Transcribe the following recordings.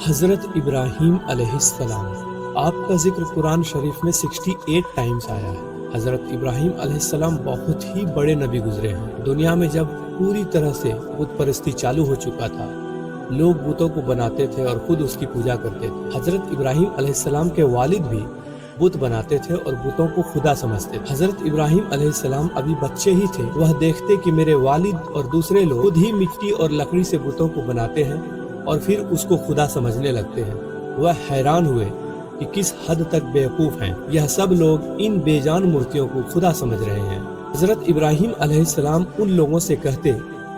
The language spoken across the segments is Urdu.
حضرت ابراہیم علیہ السلام، آپ کا ذکر قرآن شریف میں 68 ٹائمز آیا ہے۔ حضرت ابراہیم علیہ السلام بہت ہی بڑے نبی گزرے ہیں۔ دنیا میں جب پوری طرح سے بت پرستی چالو ہو چکا تھا، لوگ بتوں کو بناتے تھے اور خود اس کی پوجا کرتے تھے۔ حضرت ابراہیم علیہ السلام کے والد بھی بت بناتے تھے اور بتوں کو خدا سمجھتے تھے۔ حضرت ابراہیم علیہ السلام ابھی بچے ہی تھے، وہ دیکھتے کہ میرے والد اور دوسرے لوگ خود ہی مٹی اور لکڑی سے بتوں کو بناتے ہیں اور پھر اس کو خدا سمجھنے لگتے ہیں۔ وہ حیران ہوئے کہ کس حد تک بیوقوف ہیں، یہ سب لوگ ان بے جان مورتیوں کو خدا سمجھ رہے ہیں۔ حضرت ابراہیم علیہ السلام ان لوگوں سے کہتے،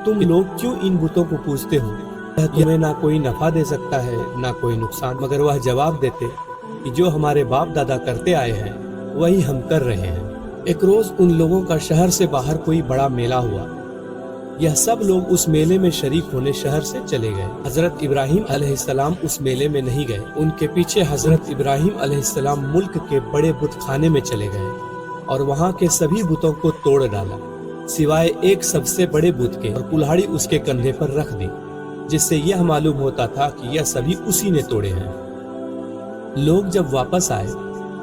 تم لوگ کیوں ان بتوں کو پوجتے ہو؟ تمہیں نہ کوئی نفع دے سکتا ہے نہ کوئی نقصان۔ مگر وہ جواب دیتے کہ جو ہمارے باپ دادا کرتے آئے ہیں وہی ہم کر رہے ہیں۔ ایک روز ان لوگوں کا شہر سے باہر کوئی بڑا میلہ ہوا۔ یہ سب لوگ اس میلے میں شریک ہونے شہر سے چلے گئے۔ حضرت ابراہیم علیہ السلام اس میلے میں نہیں گئے۔ ان کے پیچھے حضرت ابراہیم علیہ السلام ملک کے بڑے بت خانے میں چلے گئے اور وہاں کے سبھی بتوں کو توڑ ڈالا، سوائے ایک سب سے بڑے بت کے، اور کلہاڑی اس کے کندھے پر رکھ دی، جس سے یہ معلوم ہوتا تھا کہ یہ سبھی اسی نے توڑے ہیں۔ لوگ جب واپس آئے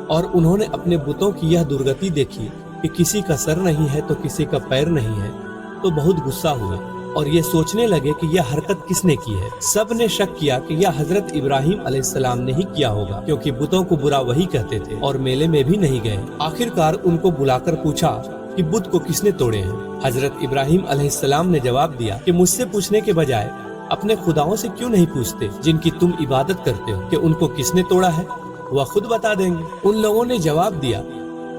اور انہوں نے اپنے بتوں کی یہ درگتی دیکھی کہ کسی کا سر نہیں ہے تو کسی کا پیر نہیں ہے، تو بہت غصہ ہوا اور یہ سوچنے لگے کہ یہ حرکت کس نے کی ہے۔ سب نے شک کیا کہ یہ حضرت ابراہیم علیہ السلام نے ہی کیا ہوگا، کیونکہ بتوں کو برا وہی کہتے تھے اور میلے میں بھی نہیں گئے۔ آخر کار ان کو بلا کر پوچھا کہ بت کو کس نے توڑے ہیں۔ حضرت ابراہیم علیہ السلام نے جواب دیا کہ مجھ سے پوچھنے کے بجائے اپنے خداؤں سے کیوں نہیں پوچھتے جن کی تم عبادت کرتے ہو کہ ان کو کس نے توڑا ہے، وہ خود بتا دیں گے۔ ان لوگوں نے جواب دیا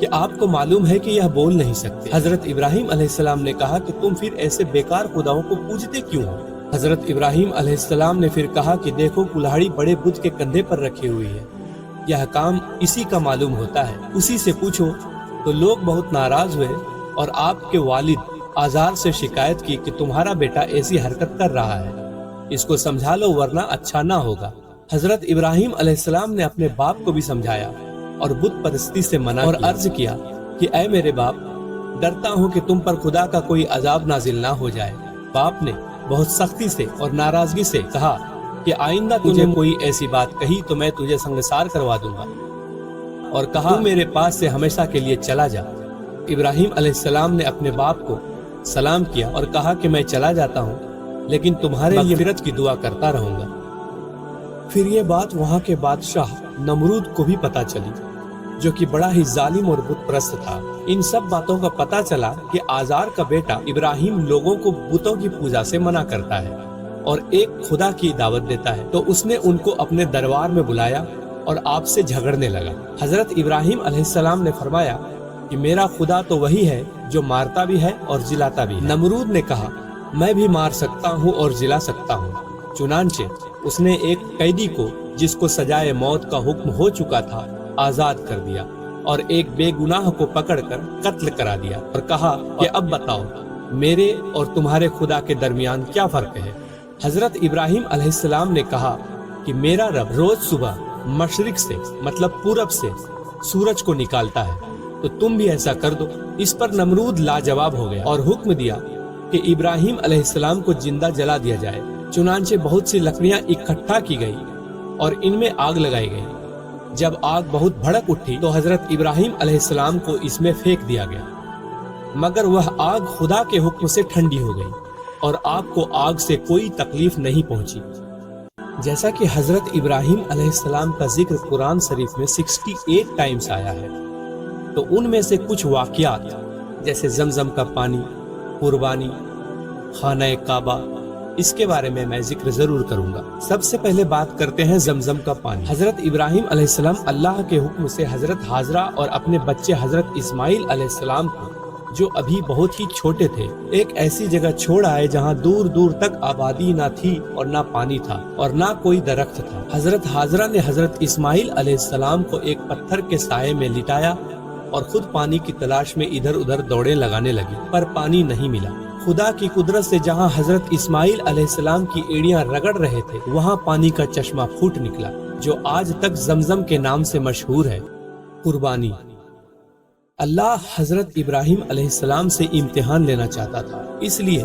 کہ آپ کو معلوم ہے کہ یہ بول نہیں سکتے۔ حضرت ابراہیم علیہ السلام نے کہا کہ تم پھر ایسے بیکار خداؤں کو پوجتے کیوں ہو؟ حضرت ابراہیم علیہ السلام نے پھر کہا کہ دیکھو، کلہاڑی بڑے بت کے کندھے پر رکھی ہوئی ہے، یہ کام اسی کا معلوم ہوتا ہے، اسی سے پوچھو۔ تو لوگ بہت ناراض ہوئے اور آپ کے والد آزار سے شکایت کی کہ تمہارا بیٹا ایسی حرکت کر رہا ہے، اس کو سمجھا لو ورنہ اچھا نہ ہوگا۔ حضرت ابراہیم علیہ السلام نے اپنے باپ کو بھی سمجھایا اور بت پرستی سے منع اور عرض کیا کہ اے میرے باپ، ڈرتا ہوں کہ تم پر خدا کا کوئی عذاب نازل نہ ہو جائے۔ باپ نے بہت سختی سے اور ناراضگی سے کہا کہ آئندہ تجھے کوئی ایسی بات کہی تو میں تجھے سنگسار کروا دوں گا، اور کہا تو میرے پاس سے ہمیشہ کے لیے چلا جا۔ ابراہیم علیہ السلام نے اپنے باپ کو سلام کیا اور کہا کہ میں چلا جاتا ہوں، لیکن تمہارے مغفرت کی دعا کرتا رہوں گا۔ پھر یہ بات وہاں کے بادشاہ نمرود کو بھی پتا چلی، جو کہ بڑا ہی ظالم اور بت پرست تھا۔ ان سب باتوں کا پتا چلا کہ آزار کا بیٹا ابراہیم لوگوں کو بتوں کی پوجا سے منع کرتا ہے اور ایک خدا کی دعوت دیتا ہے، تو اس نے ان کو اپنے دربار میں بلایا اور آپ سے جھگڑنے لگا۔ حضرت ابراہیم علیہ السلام نے فرمایا کہ میرا خدا تو وہی ہے جو مارتا بھی ہے اور جلاتا بھی ہے۔ نمرود نے کہا، میں بھی مار سکتا ہوں اور جلا سکتا ہوں۔ چنانچہ اس نے ایک قیدی کو، جس کو سزائے موت کا حکم ہو چکا تھا، آزاد کر دیا اور ایک بے گناہ کو پکڑ کر قتل کرا دیا اور کہا کہ اب بتاؤ میرے اور تمہارے خدا کے درمیان کیا فرق ہے؟ حضرت ابراہیم علیہ السلام نے کہا کہ میرا رب روز صبح مشرق سے، مطلب پورب سے، سورج کو نکالتا ہے، تو تم بھی ایسا کر دو۔ اس پر نمرود لاجواب ہو گیا اور حکم دیا کہ ابراہیم علیہ السلام کو زندہ جلا دیا جائے۔ چنانچہ بہت سی لکڑیاں اکٹھا کی گئی اور ان میں آگ لگائی گئی۔ جب آگ بہت بھڑک اٹھی تو حضرت ابراہیم علیہ السلام کو اس میں پھینک دیا گیا، مگر وہ آگ خدا کے حکم سے ٹھنڈی ہو گئی اور آپ کو آگ سے کوئی تکلیف نہیں پہنچی۔ جیسا کہ حضرت ابراہیم علیہ السلام کا ذکر قرآن شریف میں 68 ٹائمز آیا ہے، تو ان میں سے کچھ واقعات جیسے زمزم کا پانی، قربانی، خانہ کعبہ، اس کے بارے میں ذکر ضرور کروں گا۔ سب سے پہلے بات کرتے ہیں زمزم کا پانی۔ حضرت ابراہیم علیہ السلام اللہ کے حکم سے حضرت ہاجرہ اور اپنے بچے حضرت اسماعیل علیہ السلام کو، جو ابھی بہت ہی چھوٹے تھے، ایک ایسی جگہ چھوڑ آئے جہاں دور دور تک آبادی نہ تھی اور نہ پانی تھا اور نہ کوئی درخت تھا۔ حضرت ہاجرہ نے حضرت اسماعیل علیہ السلام کو ایک پتھر کے سائے میں لٹایا اور خود پانی کی تلاش میں ادھر ادھر دوڑیں لگانے لگی، پر پانی نہیں ملا۔ خدا کی قدرت سے جہاں حضرت اسماعیل علیہ السلام کی ایڑیاں رگڑ رہے تھے، وہاں پانی کا چشمہ پھوٹ نکلا، جو آج تک زمزم کے نام سے مشہور ہے۔ قربانی۔ اللہ حضرت ابراہیم علیہ السلام سے امتحان لینا چاہتا تھا، اس لیے